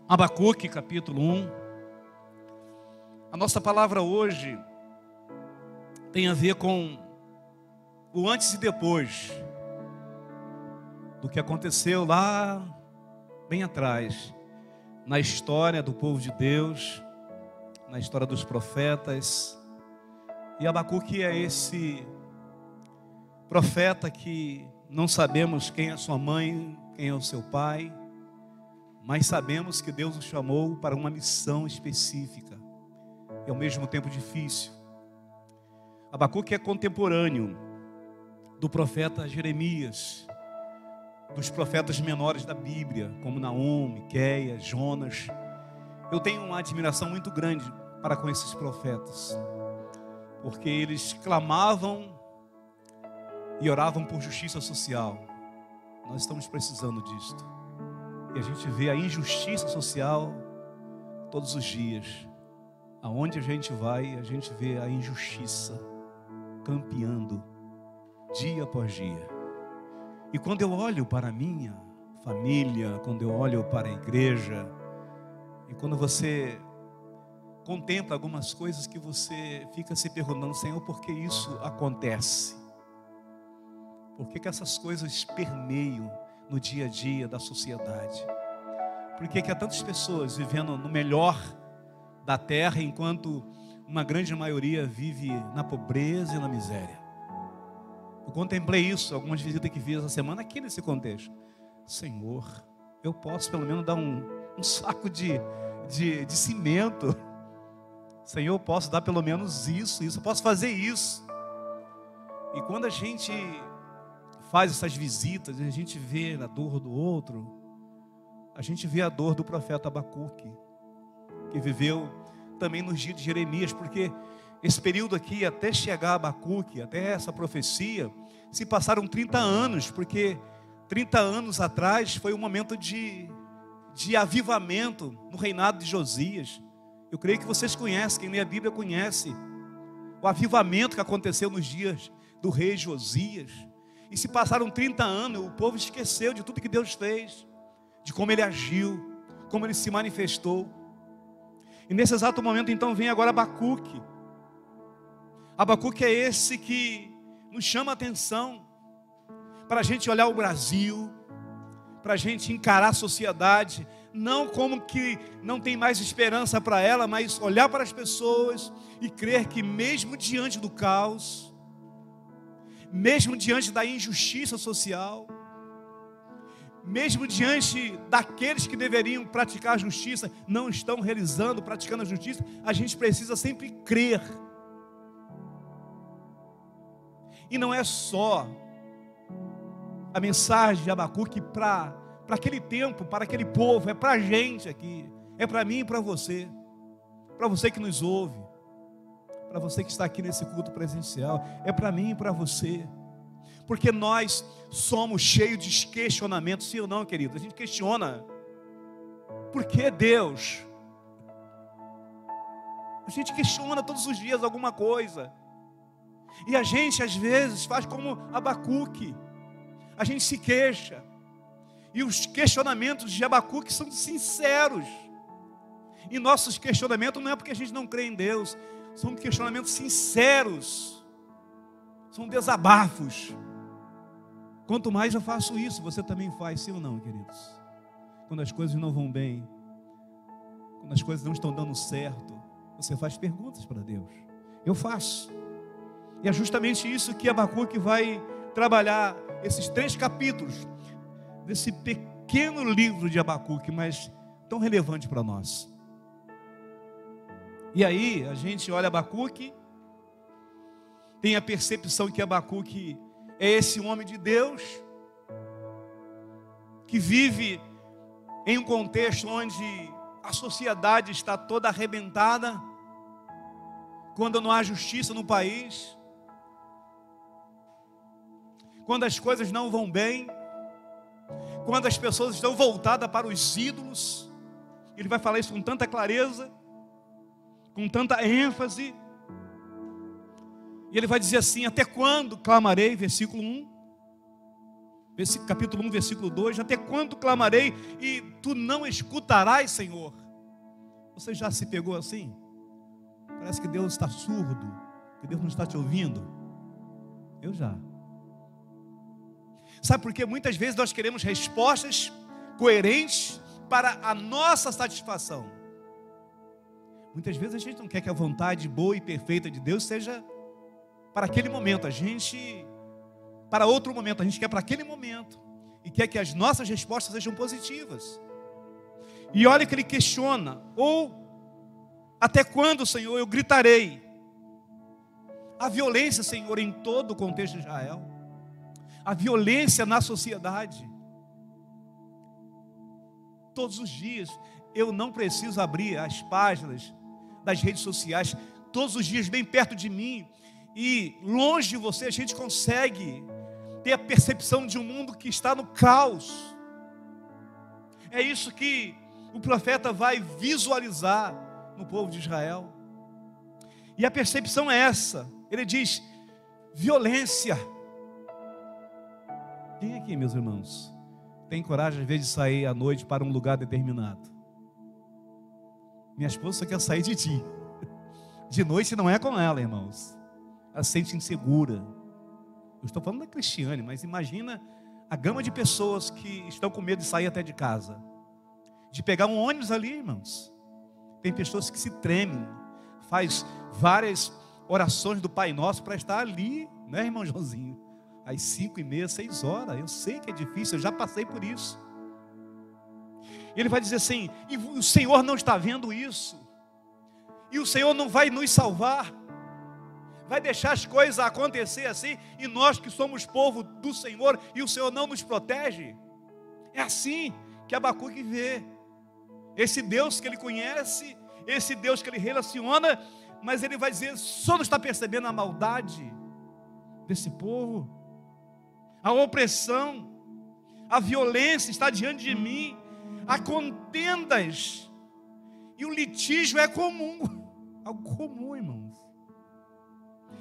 Abacuque, capítulo 1. A nossa palavra hoje tem a ver com o antes e depois do que aconteceu lá bem atrás, na história do povo de Deus, na história dos profetas. E Abacuque é esse profeta que não sabemos quem é sua mãe, quem é o seu pai, mas sabemos que Deus o chamou para uma missão específica e ao mesmo tempo difícil. Abacuque é contemporâneo do profeta Jeremias, dos profetas menores da Bíblia, como Naum, Miqueias, Jonas. Eu tenho uma admiração muito grande para com esses profetas, porque eles clamavam e oravam por justiça social. Nós estamos precisando disto. E a gente vê a injustiça social todos os dias. Aonde a gente vai, a gente vê a injustiça campeando dia após dia. E quando eu olho para a minha família, quando eu olho para a igreja, e quando você contempla algumas coisas que você fica se perguntando: Senhor, por que isso acontece? Por que essas coisas permeiam no dia a dia da sociedade? Por que há tantas pessoas vivendo no melhor da terra, enquanto uma grande maioria vive na pobreza e na miséria? Eu contemplei isso, algumas visitas que fiz essa semana aqui nesse contexto. Senhor, eu posso pelo menos dar um saco de cimento. Senhor, eu posso dar pelo menos isso, eu posso fazer isso. E quando a gente faz essas visitas, a gente vê a dor do outro, a gente vê a dor do profeta Abacuque, que viveu também nos dias de Jeremias, porque esse período aqui, até chegar a Abacuque, até essa profecia, se passaram 30 anos, porque 30 anos atrás foi um momento de avivamento no reinado de Josias. Eu creio que vocês conhecem, quem lê a Bíblia conhece o avivamento que aconteceu nos dias do rei Josias. E se passaram 30 anos, o povo esqueceu de tudo que Deus fez, de como Ele agiu, como Ele se manifestou. E nesse exato momento então vem agora Abacuque. Abacuque é esse que nos chama a atenção para a gente olhar o Brasil, para a gente encarar a sociedade, não como que não tem mais esperança para ela, mas olhar para as pessoas e crer que mesmo diante do caos, mesmo diante da injustiça social, mesmo diante daqueles que deveriam praticar a justiça, não estão realizando, praticando a justiça, a gente precisa sempre crer. E não é só a mensagem de Abacuque para aquele tempo, para aquele povo, é para a gente aqui, é para mim e para você que nos ouve, para você que está aqui nesse culto presencial, é para mim e para você, porque nós somos cheios de questionamentos, sim ou não, querido? A gente questiona, por que Deus? A gente questiona todos os dias alguma coisa, e a gente às vezes faz como Abacuque, a gente se queixa, e os questionamentos de Abacuque são sinceros, e nossos questionamentos não é porque a gente não crê em Deus, são questionamentos sinceros, são desabafos. Quanto mais eu faço isso, você também faz, sim ou não, queridos? Quando as coisas não vão bem, quando as coisas não estão dando certo, você faz perguntas para Deus. Eu faço. E é justamente isso que Abacuque vai trabalhar, esses 3 capítulos desse pequeno livro de Abacuque, mas tão relevante para nós. E aí, a gente olha Abacuque, tem a percepção que Abacuque é esse homem de Deus, que vive em um contexto onde a sociedade está toda arrebentada, quando não há justiça no país, quando as coisas não vão bem, quando as pessoas estão voltadas para os ídolos. Ele vai falar isso com tanta clareza, com tanta ênfase. E ele vai dizer assim: até quando clamarei, versículo 1, capítulo 1, versículo 2, até quando clamarei e tu não escutarás, Senhor? Você já se pegou assim? Parece que Deus está surdo, que Deus não está te ouvindo. Eu já. Sabe por quê? Muitas vezes nós queremos respostas coerentes para a nossa satisfação. Muitas vezes a gente não quer que a vontade boa e perfeita de Deus seja para aquele momento. Para outro momento, a gente quer para aquele momento. E quer que as nossas respostas sejam positivas. E olha que ele questiona: ou até quando, Senhor, eu gritarei? A violência, Senhor, em todo o contexto de Israel. A violência na sociedade. Todos os dias, eu não preciso abrir as páginas das redes sociais. Todos os dias, bem perto de mim e longe de você, a gente consegue ter a percepção de um mundo que está no caos. É isso que o profeta vai visualizar no povo de Israel. E a percepção é essa. Ele diz: violência. Quem aqui, meus irmãos, tem coragem às vezes de sair à noite para um lugar determinado? Minha esposa só quer sair de dia. De noite não é com ela, irmãos. Ela se sente insegura. Eu estou falando da Cristiane, mas imagina a gama de pessoas que estão com medo de sair até de casa, de pegar um ônibus ali, irmãos. Tem pessoas que se tremem, faz várias orações do Pai Nosso para estar ali, né, irmão Joãozinho? Às 5h30, 6h, eu sei que é difícil, eu já passei por isso. Ele vai dizer assim: e o Senhor não está vendo isso? E o Senhor não vai nos salvar? Vai deixar as coisas acontecer assim? E nós que somos povo do Senhor, e o Senhor não nos protege? É assim que Abacuque vê. Esse Deus que ele conhece, esse Deus que ele relaciona, mas ele vai dizer: só não está percebendo a maldade desse povo? A opressão, a violência está diante de mim, há contendas, e o litígio é comum, algo comum, irmãos.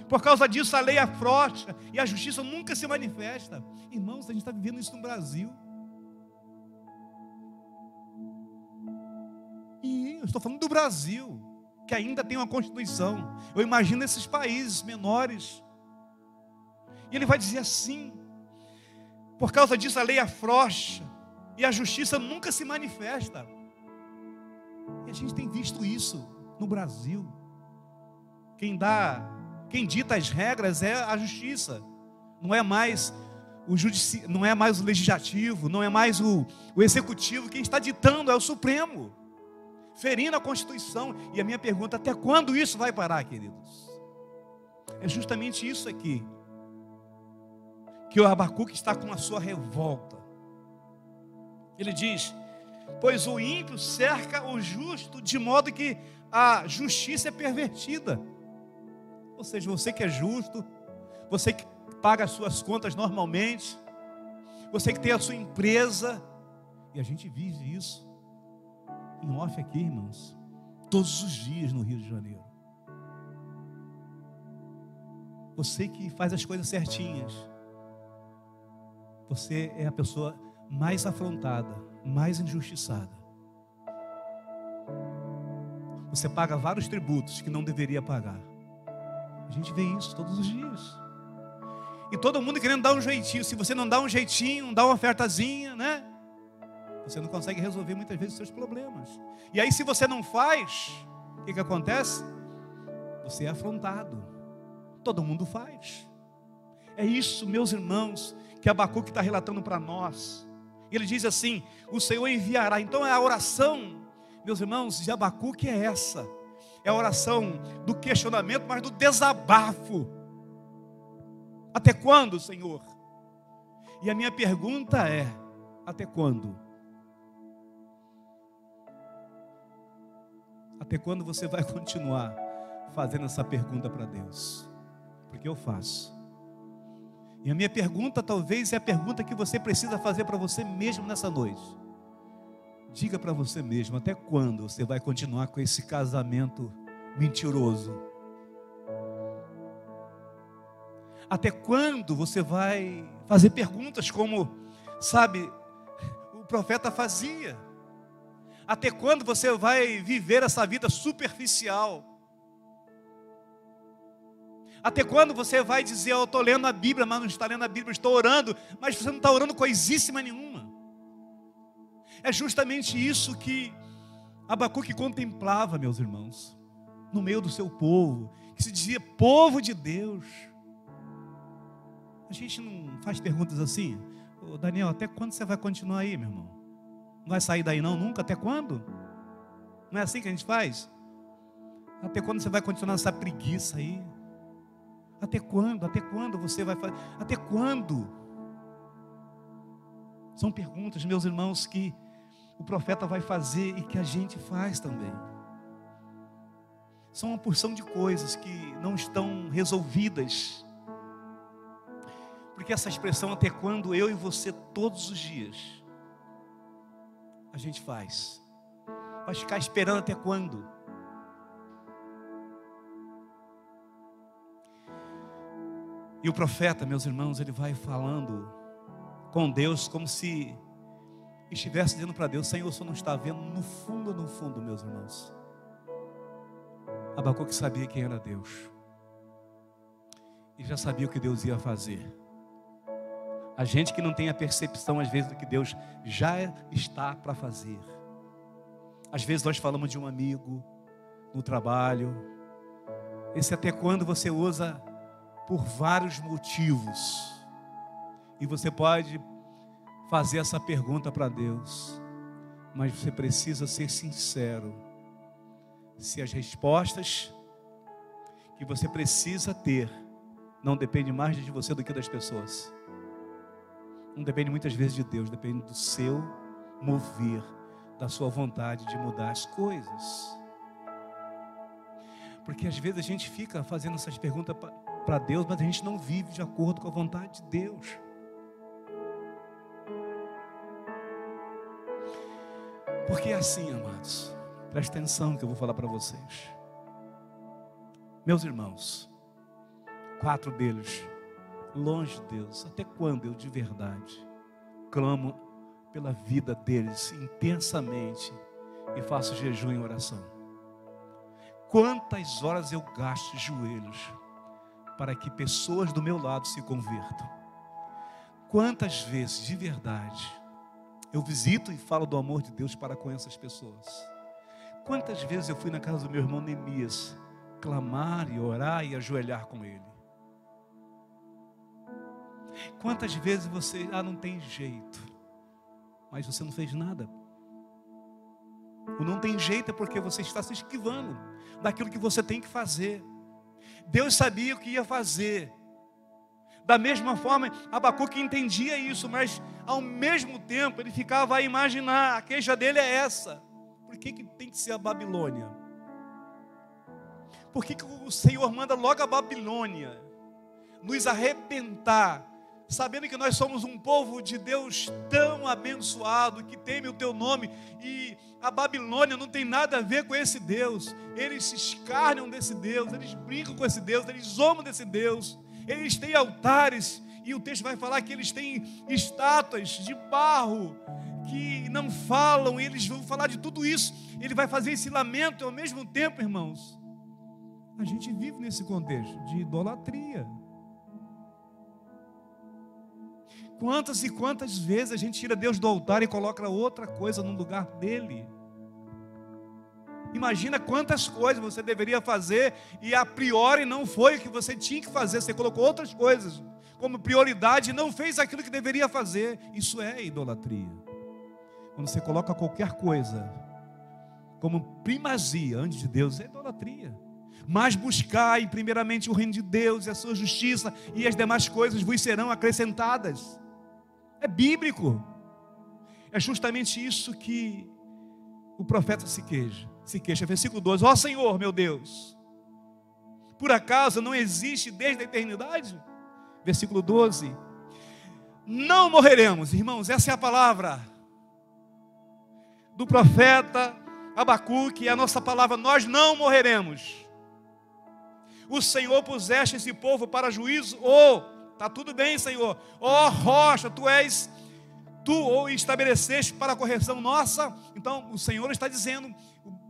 Por causa disso a lei afrouxa e a justiça nunca se manifesta. Irmãos, a gente está vivendo isso no Brasil. E eu estou falando do Brasil, que ainda tem uma Constituição. Eu imagino esses países menores. E ele vai dizer assim: por causa disso a lei afrouxa e a justiça nunca se manifesta. E a gente tem visto isso no Brasil. Quem dita as regras é a justiça. Não é mais não é mais o legislativo, não é mais o executivo. Quem está ditando é o Supremo, ferindo a Constituição. E a minha pergunta: até quando isso vai parar, queridos? É justamente isso aqui que o Abacuque está com a sua revolta. Ele diz: pois o ímpio cerca o justo, de modo que a justiça é pervertida. Ou seja, você que é justo, você que paga as suas contas normalmente, você que tem a sua empresa, e a gente vive isso em off aqui, irmãos, todos os dias no Rio de Janeiro. Você que faz as coisas certinhas, você é a pessoa mais afrontada, mais injustiçada. Você paga vários tributos que não deveria pagar. A gente vê isso todos os dias. E todo mundo querendo dar um jeitinho. Se você não dá um jeitinho, não dá uma ofertazinha, né? Você não consegue resolver muitas vezes os seus problemas. E aí, se você não faz, o que acontece? Você é afrontado. Todo mundo faz. É isso, meus irmãos, que Abacuque está relatando para nós. Ele diz assim: o Senhor enviará. Então a oração, meus irmãos, de Abacuque é essa. É a oração do questionamento, mas do desabafo. Até quando, Senhor? E a minha pergunta é: até quando? Até quando você vai continuar fazendo essa pergunta para Deus? Porque eu faço. E a minha pergunta talvez é a pergunta que você precisa fazer para você mesmo nessa noite. Diga para você mesmo: até quando você vai continuar com esse casamento mentiroso? Até quando você vai fazer perguntas como: Sabe, o profeta fazia. Até quando você vai viver essa vida superficial? Até quando você vai dizer, eu estou lendo a Bíblia, mas não está lendo a Bíblia, estou orando, mas você não está orando coisíssima nenhuma? É justamente isso que Abacuque contemplava, meus irmãos, no meio do seu povo, que se dizia povo de Deus. A gente não faz perguntas assim: ô Daniel, até quando você vai continuar aí, meu irmão? Não vai sair daí não, nunca? Até quando? Não é assim que a gente faz? Até quando você vai continuar essa preguiça aí? Até quando? Até quando você vai fazer? Até quando? São perguntas, meus irmãos, que o profeta vai fazer e que a gente faz também. São uma porção de coisas que não estão resolvidas. Porque essa expressão até quando, eu e você todos os dias, a gente faz. Vai ficar esperando até quando? E o profeta, meus irmãos, ele vai falando com Deus como se estivesse dizendo para Deus: Senhor, o Senhor não está vendo no fundo, meus irmãos. Abacuque sabia quem era Deus. E já sabia o que Deus ia fazer. A gente que não tem a percepção, às vezes, do que Deus já está para fazer. Às vezes nós falamos de um amigo, no trabalho. Esse até quando você usa por vários motivos. E você pode fazer essa pergunta para Deus. Mas você precisa ser sincero. Se as respostas que você precisa ter não dependem mais de você do que das pessoas. Não depende muitas vezes de Deus, depende do seu mover, da sua vontade de mudar as coisas. Porque às vezes a gente fica fazendo essas perguntas para Deus, mas a gente não vive de acordo com a vontade de Deus. Porque é assim, amados, presta atenção que eu vou falar para vocês. Meus irmãos, 4 deles, longe de Deus. Até quando eu de verdade clamo pela vida deles intensamente e faço jejum em oração? Quantas horas eu gasto de joelhos para que pessoas do meu lado se convertam? Quantas vezes de verdade eu visito e falo do amor de Deus para com essas pessoas? Quantas vezes eu fui na casa do meu irmão Neemias clamar e orar e ajoelhar com ele? Quantas vezes você, não tem jeito, mas você não fez nada? O não tem jeito é porque você está se esquivando daquilo que você tem que fazer. Deus sabia o que ia fazer. Da mesma forma, Abacuque entendia isso, mas ao mesmo tempo ele ficava a imaginar: a queixa dele é essa. Por que tem que ser a Babilônia? Por que o Senhor manda logo a Babilônia nos arrebentar, sabendo que nós somos um povo de Deus tão abençoado, que teme o teu nome, e a Babilônia não tem nada a ver com esse Deus? Eles se escarnam desse Deus, eles brincam com esse Deus, eles zombam desse Deus, eles têm altares, e o texto vai falar que eles têm estátuas de barro, que não falam, e eles vão falar de tudo isso. Ele vai fazer esse lamento, e ao mesmo tempo, irmãos, a gente vive nesse contexto de idolatria. Quantas e quantas vezes a gente tira Deus do altar e coloca outra coisa no lugar dele? Imagina quantas coisas você deveria fazer e a priori não foi o que você tinha que fazer. Você colocou outras coisas como prioridade e não fez aquilo que deveria fazer. Isso é idolatria. Quando você coloca qualquer coisa como primazia antes de Deus, é idolatria. Mas buscai primeiramente o reino de Deus e a sua justiça, e as demais coisas vos serão acrescentadas. É bíblico. É justamente isso que o profeta se queixa. Versículo 12: ó Senhor, meu Deus, por acaso não existe desde a eternidade? Versículo 12: não morreremos. Irmãos, essa é a palavra do profeta Abacuque, é a nossa palavra: nós não morreremos. O Senhor puseste esse povo para juízo. Está tudo bem, Senhor. Rocha, tu és tu ou estabeleceste para a correção nossa. Então o Senhor está dizendo,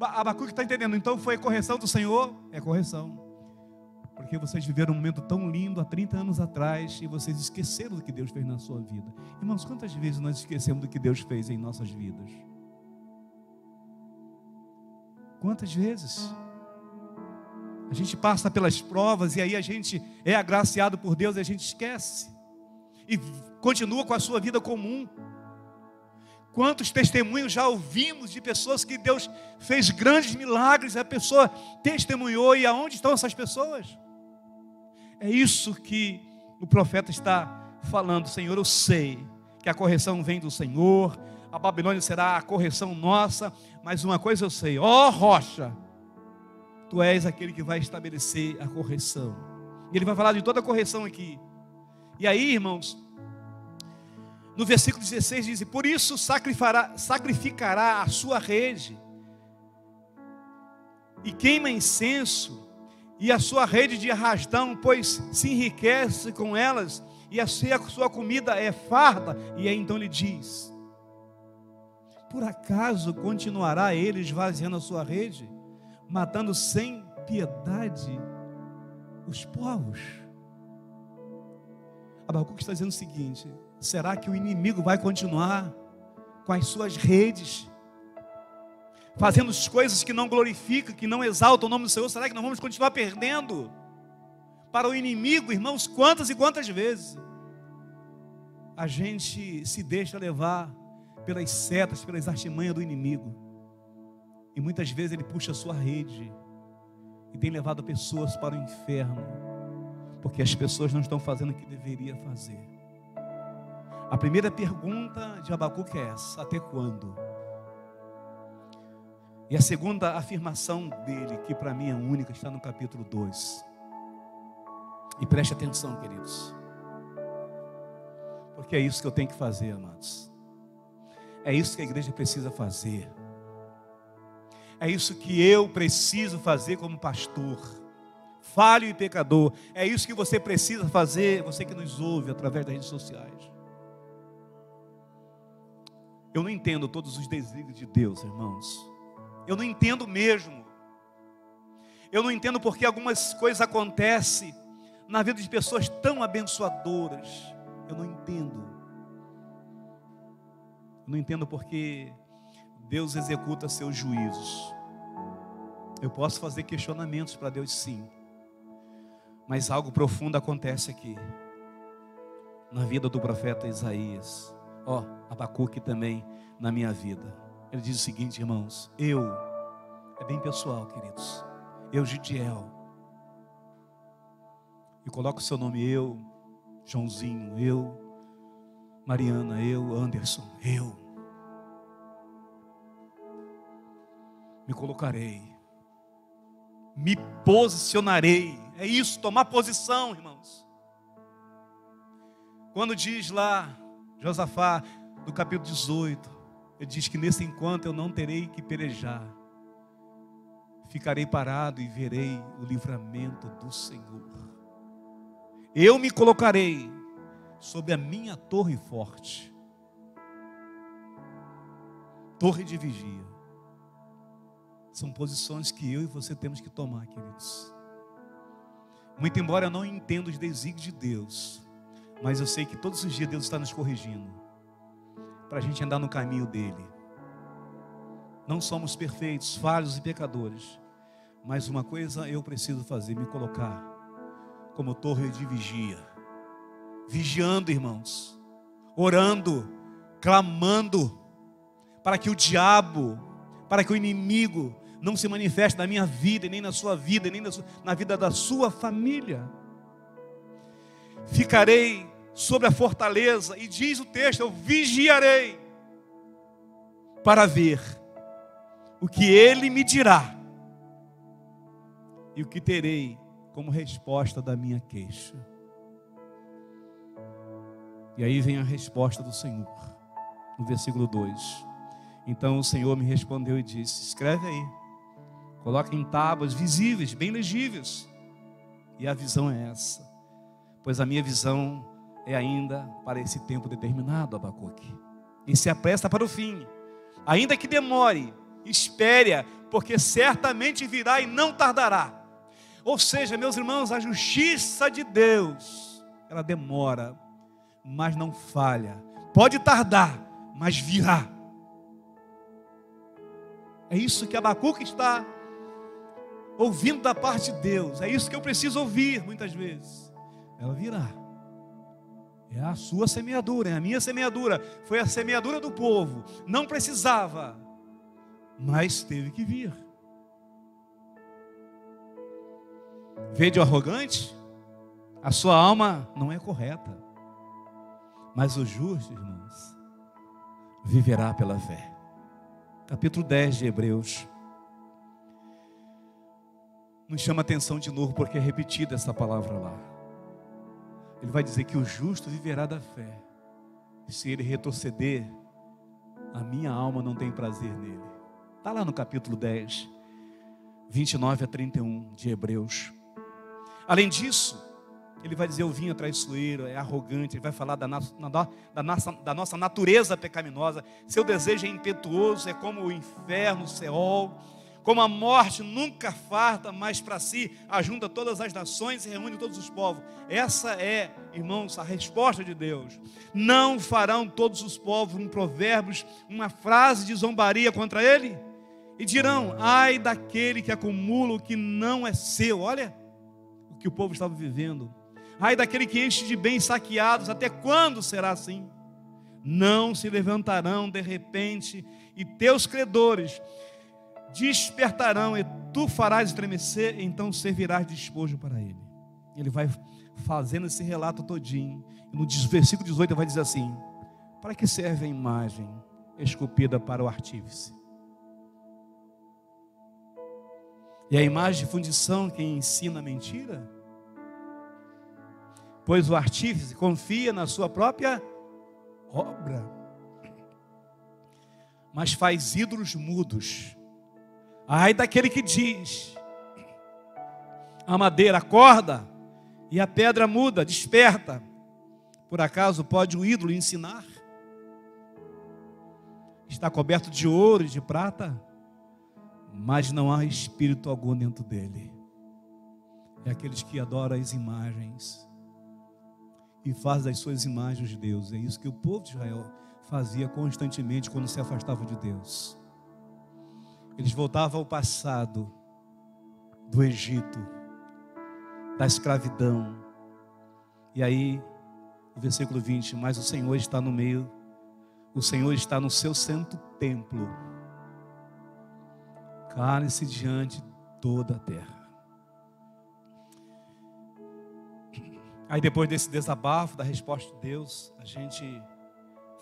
Abacuque está entendendo, então foi correção do Senhor? É correção, porque vocês viveram um momento tão lindo há 30 anos atrás e vocês esqueceram do que Deus fez na sua vida. Irmãos, quantas vezes nós esquecemos do que Deus fez em nossas vidas? Quantas vezes? A gente passa pelas provas e aí a gente é agraciado por Deus e a gente esquece e continua com a sua vida comum. Quantos testemunhos já ouvimos de pessoas que Deus fez grandes milagres, a pessoa testemunhou, e aonde estão essas pessoas? É isso que o profeta está falando. Senhor, eu sei que a correção vem do Senhor, a Babilônia será a correção nossa, mas uma coisa eu sei, ó rocha, tu és aquele que vai estabelecer a correção. E ele vai falar de toda a correção aqui. E aí, irmãos, no versículo 16 diz: por isso sacrificará a sua rede, e queima incenso, e a sua rede de arrastão, pois se enriquece com elas, e a sua comida é farta. E aí então ele diz: por acaso continuará ele esvaziando a sua rede, matando sem piedade os povos? Abacuque está dizendo o seguinte: será que o inimigo vai continuar com as suas redes, fazendo as coisas que não glorificam, que não exaltam o nome do Senhor? Será que nós vamos continuar perdendo para o inimigo? Irmãos, quantas e quantas vezes a gente se deixa levar pelas setas, pelas artimanhas do inimigo, e muitas vezes ele puxa a sua rede e tem levado pessoas para o inferno, porque as pessoas não estão fazendo o que deveria fazer. A primeira pergunta de Abacuque é essa: até quando? E a segunda afirmação dele, que para mim é única, está no capítulo 2. E preste atenção, queridos, porque é isso que eu tenho que fazer, amados. É isso que a igreja precisa fazer. É isso que eu preciso fazer como pastor, falho e pecador. É isso que você precisa fazer, você que nos ouve através das redes sociais. Eu não entendo todos os desígnios de Deus, irmãos. Eu não entendo mesmo. Eu não entendo porque algumas coisas acontecem na vida de pessoas tão abençoadoras. Eu não entendo. Eu não entendo porque Deus executa seus juízos. Eu posso fazer questionamentos para Deus, sim, mas algo profundo acontece aqui na vida do profeta Isaías. Abacuque também na minha vida. Ele diz o seguinte, irmãos: é bem pessoal, queridos, Gidiel, e coloca o seu nome, Joãozinho, Mariana, Anderson, me colocarei, me posicionarei. É isso, tomar posição, irmãos. Quando diz lá Josafá, no capítulo 18, ele diz que nesse enquanto eu não terei que pelejar, ficarei parado e verei o livramento do Senhor. Eu me colocarei sob a minha torre forte, torre de vigia. São posições que eu e você temos que tomar, queridos. Muito embora eu não entenda os desígnios de Deus, mas eu sei que todos os dias Deus está nos corrigindo, para a gente andar no caminho dele. Não somos perfeitos, falhos e pecadores, mas uma coisa eu preciso fazer: me colocar como torre de vigia, vigiando, irmãos, orando, clamando, para que o diabo, para que o inimigo não se manifeste na minha vida, nem na sua vida, nem na vida da sua família. Ficarei sobre a fortaleza, e diz o texto: eu vigiarei para ver o que ele me dirá e o que terei como resposta da minha queixa. E aí vem a resposta do Senhor, no versículo 2. Então o Senhor me respondeu e disse: escreve aí, coloca em tábuas visíveis, bem legíveis. E a visão é essa, pois a minha visão é ainda para esse tempo determinado, Abacuque. e se apressa para o fim. Ainda que demore, espere, porque certamente virá e não tardará. Ou seja, meus irmãos, a justiça de Deus, ela demora, mas não falha. Pode tardar, mas virá. É isso que Abacuque está ouvindo da parte de Deus. É isso que eu preciso ouvir muitas vezes. Ela virá. É a sua semeadura, é a minha semeadura. Foi a semeadura do povo. Não precisava, mas teve que vir. Vede o arrogante? A sua alma não é correta. Mas o justo, irmãos, viverá pela fé. Capítulo 10 de Hebreus nos chama a atenção de novo, porque é repetida essa palavra lá. Ele vai dizer que o justo viverá da fé. Se ele retroceder, a minha alma não tem prazer nele. Está lá no capítulo 10, 29 a 31 de Hebreus. Além disso, ele vai dizer: o vinho é traiçoeiro, é arrogante. Ele vai falar da nossa natureza pecaminosa. Seu desejo é impetuoso, é como o inferno, o Seol. Como a morte nunca farta, mas para si ajunta todas as nações e reúne todos os povos. Essa é, irmãos, a resposta de Deus. Não farão todos os povos, um Provérbios, uma frase de zombaria contra ele? E dirão: ai daquele que acumula o que não é seu. Olha o que o povo estava vivendo. Ai daquele que enche de bens saqueados. Até quando será assim? Não se levantarão de repente, e teus credores despertarão, e tu farás estremecer, então servirás de despojo para ele. Ele vai fazendo esse relato todinho. E no versículo 18 ele vai dizer assim: para que serve a imagem esculpida para o artífice? E a imagem de fundição que ensina a mentira? Pois o artífice confia na sua própria obra, mas faz ídolos mudos. Ai daquele que diz: a madeira acorda e a pedra muda, desperta. Por acaso pode o ídolo ensinar? Está coberto de ouro e de prata, mas não há espírito algum dentro dele. É aqueles que adoram as imagens e fazem das suas imagens de Deus. É isso que o povo de Israel fazia constantemente quando se afastava de Deus. Eles voltavam ao passado do Egito, da escravidão. E aí, o versículo 20: mas o Senhor está no meio, o Senhor está no seu santo templo. Cale-se diante de toda a terra. Aí depois desse desabafo, da resposta de Deus, a gente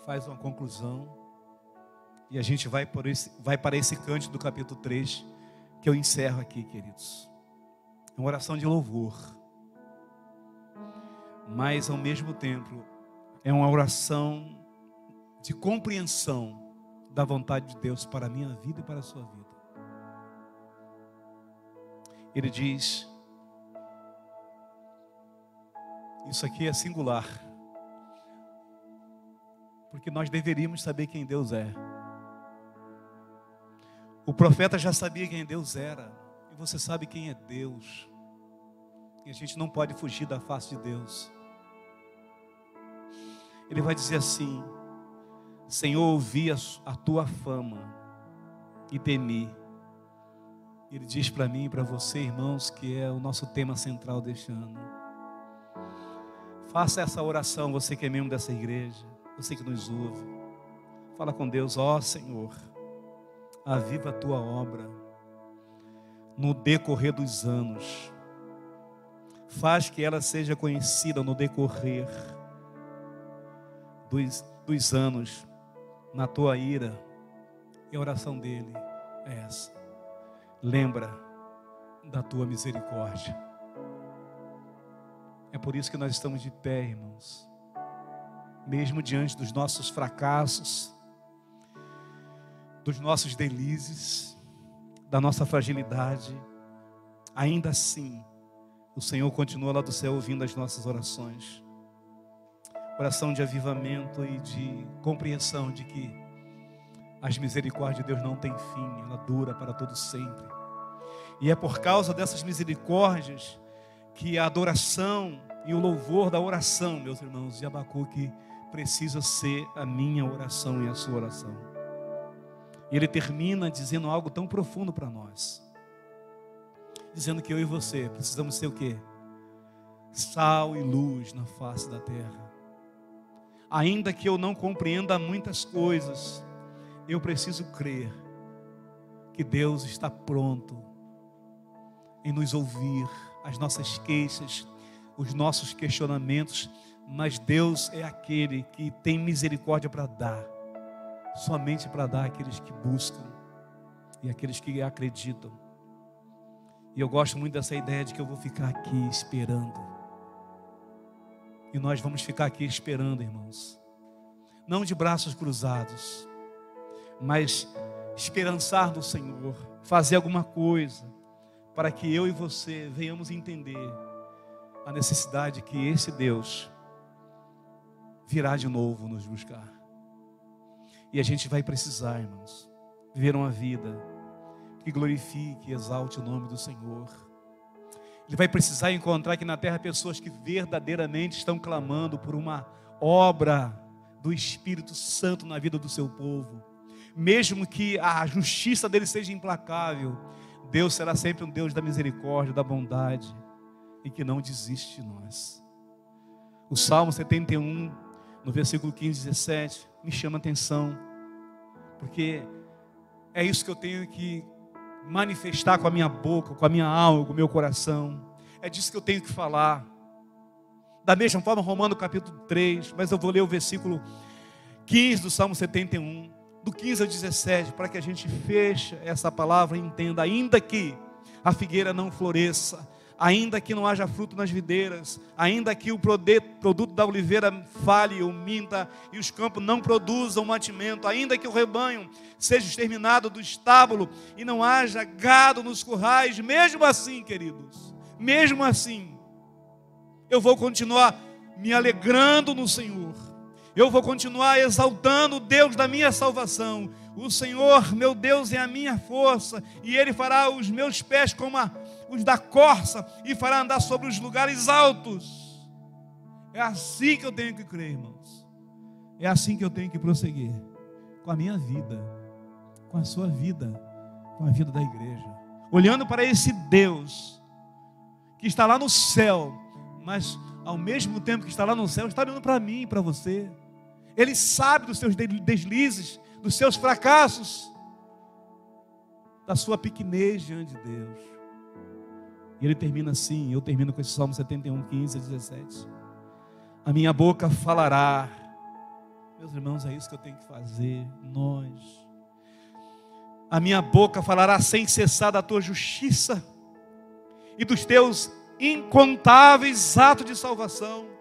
faz uma conclusão. E a gente vai para esse cântico do capítulo 3, que eu encerro aqui, queridos. É uma oração de louvor, mas ao mesmo tempo é uma oração de compreensão da vontade de Deus para a minha vida e para a sua vida. Ele diz, isso aqui é singular, porque nós deveríamos saber quem Deus é. O profeta já sabia quem Deus era, e você sabe quem é Deus, e a gente não pode fugir da face de Deus. Ele vai dizer assim: Senhor, ouvi a tua fama e temi. Ele diz para mim e para você, irmãos, que é o nosso tema central deste ano. Faça essa oração, você que é membro dessa igreja, você que nos ouve. Fala com Deus: ó Senhor, aviva a tua obra no decorrer dos anos. Faz que ela seja conhecida no decorrer dos anos, na tua ira. E a oração dele é essa: lembra da tua misericórdia. É por isso que nós estamos de pé, irmãos. Mesmo diante dos nossos fracassos, dos nossos delícias, da nossa fragilidade, ainda assim, o Senhor continua lá do céu ouvindo as nossas orações. Oração de avivamento e de compreensão de que as misericórdias de Deus não têm fim, ela dura para todo sempre. E é por causa dessas misericórdias que a adoração e o louvor da oração, meus irmãos, de Abacuque precisa ser a minha oração e a sua oração. E ele termina dizendo algo tão profundo para nós, dizendo que eu e você precisamos ser o quê? Sal e luz na face da terra. Ainda que eu não compreenda muitas coisas, eu preciso crer que Deus está pronto em nos ouvir, as nossas queixas, os nossos questionamentos, mas Deus é aquele que tem misericórdia para dar, somente para dar àqueles que buscam e àqueles que acreditam. E eu gosto muito dessa ideia de que eu vou ficar aqui esperando. E nós vamos ficar aqui esperando, irmãos, não de braços cruzados, mas esperançar no Senhor, fazer alguma coisa, para que eu e você venhamos entender a necessidade que esse Deus virá de novo nos buscar. E a gente vai precisar, irmãos, viver uma vida que glorifique e exalte o nome do Senhor. Ele vai precisar encontrar aqui na terra pessoas que verdadeiramente estão clamando por uma obra do Espírito Santo na vida do seu povo. Mesmo que a justiça dele seja implacável, Deus será sempre um Deus da misericórdia, da bondade, e que não desiste de nós. O Salmo 71, no versículo 15 e 17, me chama a atenção, porque é isso que eu tenho que manifestar com a minha boca, com a minha alma, com o meu coração. É disso que eu tenho que falar. Da mesma forma, Romanos capítulo 3, mas eu vou ler o versículo 15 do Salmo 71, do 15 ao 17, para que a gente feche essa palavra e entenda. Ainda que a figueira não floresça, ainda que não haja fruto nas videiras, ainda que o produto da oliveira falhe ou minta, e os campos não produzam mantimento, ainda que o rebanho seja exterminado do estábulo, e não haja gado nos currais, mesmo assim, queridos, mesmo assim, eu vou continuar me alegrando no Senhor, eu vou continuar exaltando o Deus da minha salvação. O Senhor, meu Deus, é a minha força, e Ele fará os meus pés como os da corça, e fará andar sobre os lugares altos. É assim que eu tenho que crer, irmãos. É assim que eu tenho que prosseguir com a minha vida, com a sua vida, com a vida da igreja, olhando para esse Deus que está lá no céu, mas ao mesmo tempo que está lá no céu, está olhando para mim e para você. Ele sabe dos seus deslizes, dos seus fracassos, da sua pequenez diante de Deus. E ele termina assim, eu termino com esse Salmo 71, 15 a 17. A minha boca falará. Meus irmãos, é isso que eu tenho que fazer, nós. A minha boca falará sem cessar da tua justiça e dos teus incontáveis atos de salvação.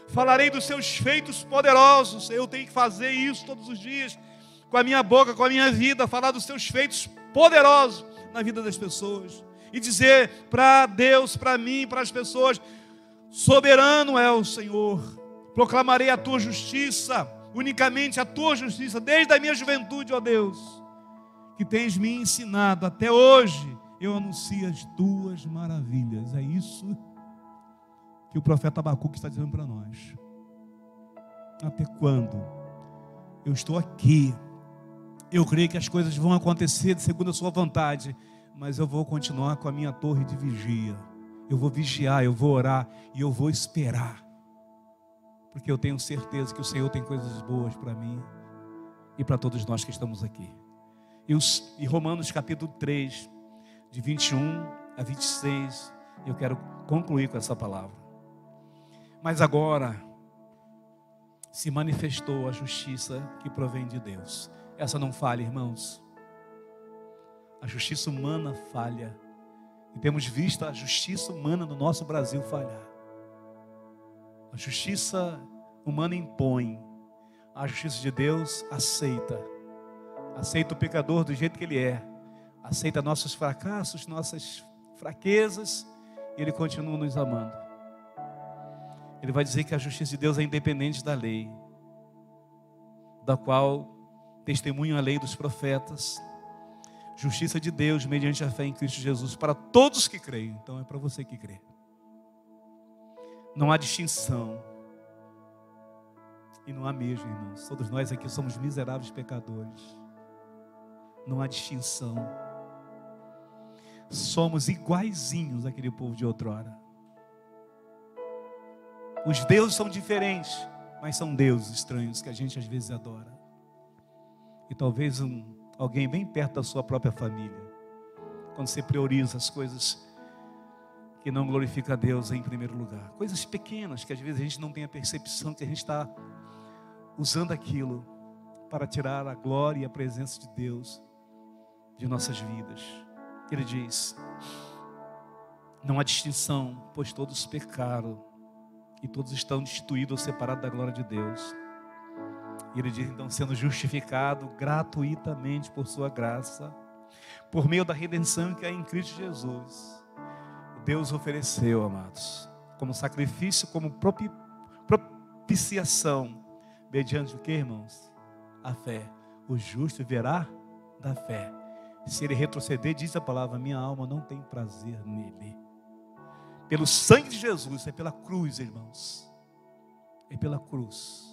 Falarei dos seus feitos poderosos. Eu tenho que fazer isso todos os dias, com a minha boca, com a minha vida, falar dos seus feitos poderosos na vida das pessoas, e dizer para Deus, para mim, para as pessoas: soberano é o Senhor. Proclamarei a tua justiça, unicamente a tua justiça, desde a minha juventude, ó Deus, que tens me ensinado até hoje. Eu anuncio as tuas maravilhas. É isso que o profeta Abacuque está dizendo para nós. Até quando eu estou aqui, eu creio que as coisas vão acontecer segundo a sua vontade, mas eu vou continuar com a minha torre de vigia. Eu vou vigiar, eu vou orar e eu vou esperar, porque eu tenho certeza que o Senhor tem coisas boas para mim e para todos nós que estamos aqui. E Romanos capítulo 3, de 21 a 26, eu quero concluir com essa palavra. Mas agora se manifestou a justiça que provém de Deus. Essa não falha, irmãos. A justiça humana falha, e temos visto a justiça humana no nosso Brasil falhar. A justiça humana impõe, a justiça de Deus aceita o pecador do jeito que ele é, aceita nossos fracassos, nossas fraquezas, e Ele continua nos amando. Ele vai dizer que a justiça de Deus é independente da lei, da qual testemunha a lei dos profetas. Justiça de Deus mediante a fé em Cristo Jesus para todos que creem. Então é para você que crê. Não há distinção. E não há mesmo, irmãos. Todos nós aqui somos miseráveis pecadores. Não há distinção. Somos iguaizinhos àquele povo de outrora. Os deuses são diferentes, mas são deuses estranhos que a gente às vezes adora. E talvez alguém bem perto da sua própria família, quando você prioriza as coisas que não glorificam a Deus em primeiro lugar. Coisas pequenas que às vezes a gente não tem a percepção que a gente está usando aquilo para tirar a glória e a presença de Deus de nossas vidas. Ele diz: não há distinção, pois todos pecaram e todos estão destituídos ou separados da glória de Deus. E ele diz, então, sendo justificado gratuitamente por sua graça, por meio da redenção que é em Cristo Jesus. Deus ofereceu, amados, como sacrifício, como propiciação, mediante o que, irmãos? A fé. O justo verá da fé. Se ele retroceder, diz a palavra, minha alma não tem prazer nele. Pelo sangue de Jesus, é pela cruz, irmãos. É pela cruz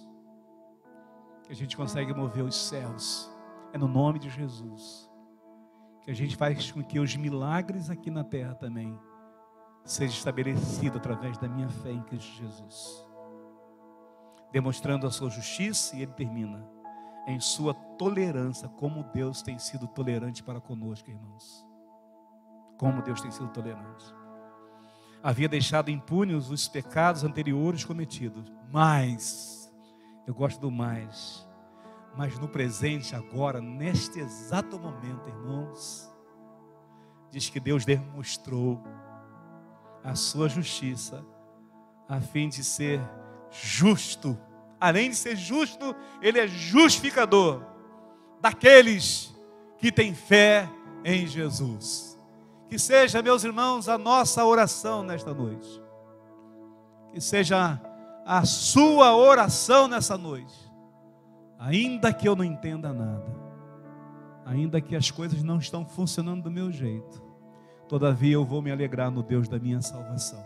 que a gente consegue mover os céus. É no nome de Jesus que a gente faz com que os milagres aqui na terra também sejam estabelecidos através da minha fé em Cristo Jesus, demonstrando a sua justiça. E ele termina em sua tolerância, como Deus tem sido tolerante para conosco, irmãos. Como Deus tem sido tolerante. Havia deixado impunes os pecados anteriores cometidos, mas, eu gosto do mas no presente, agora, neste exato momento, irmãos, diz que Deus demonstrou a sua justiça, a fim de ser justo. Além de ser justo, Ele é justificador daqueles que têm fé em Jesus. Que seja, meus irmãos, a nossa oração nesta noite. Que seja a sua oração nessa noite. Ainda que eu não entenda nada, ainda que as coisas não estão funcionando do meu jeito, todavia eu vou me alegrar no Deus da minha salvação.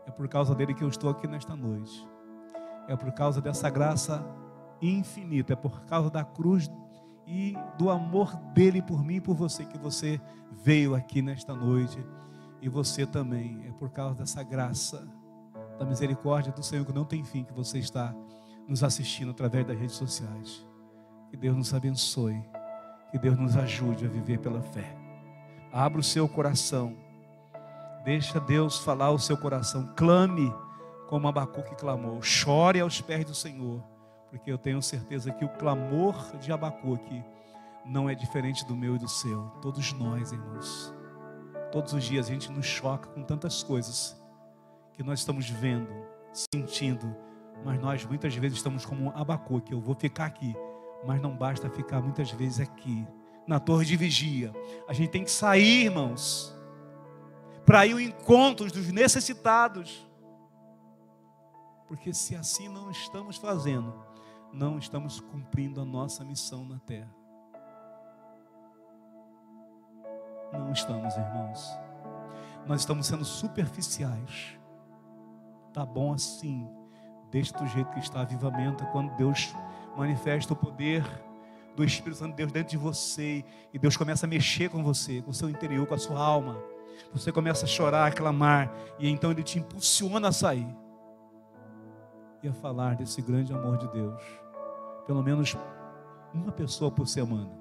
É por causa dele que eu estou aqui nesta noite. É por causa dessa graça infinita, é por causa da cruz e do amor dele por mim e por você, que você veio aqui nesta noite. E você também, é por causa dessa graça, da misericórdia do Senhor que não tem fim, que você está nos assistindo através das redes sociais. Que Deus nos abençoe, que Deus nos ajude a viver pela fé. Abra o seu coração, deixa Deus falar o seu coração, clame como Abacuque clamou, chore aos pés do Senhor, porque eu tenho certeza que o clamor de Abacuque não é diferente do meu e do seu. Todos nós, irmãos, todos os dias a gente nos choca com tantas coisas que nós estamos vendo, sentindo, mas nós muitas vezes estamos como Abacuque. Eu vou ficar aqui, mas não basta ficar muitas vezes aqui, na torre de vigia. A gente tem que sair, irmãos, para ir ao encontro dos necessitados. Porque se assim não estamos fazendo, não estamos cumprindo a nossa missão na terra. Não estamos, irmãos. Nós estamos sendo superficiais. Tá bom assim, deixa do jeito que está. Avivamento é quando Deus manifesta o poder do Espírito Santo de Deus dentro de você, e Deus começa a mexer com você, com o seu interior, com a sua alma. Você começa a chorar, a clamar, e então Ele te impulsiona a sair e a falar desse grande amor de Deus. Pelo menos uma pessoa por semana.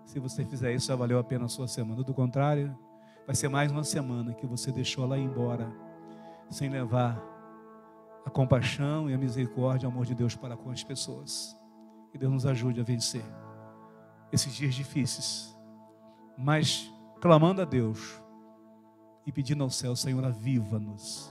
Se você fizer isso, já valeu a pena a sua semana. Do contrário, vai ser mais uma semana que você deixou ela ir embora, sem levar a compaixão e a misericórdia e o amor de Deus para com as pessoas. Que Deus nos ajude a vencer esses dias difíceis, mas clamando a Deus e pedindo ao céu: Senhor, aviva-nos.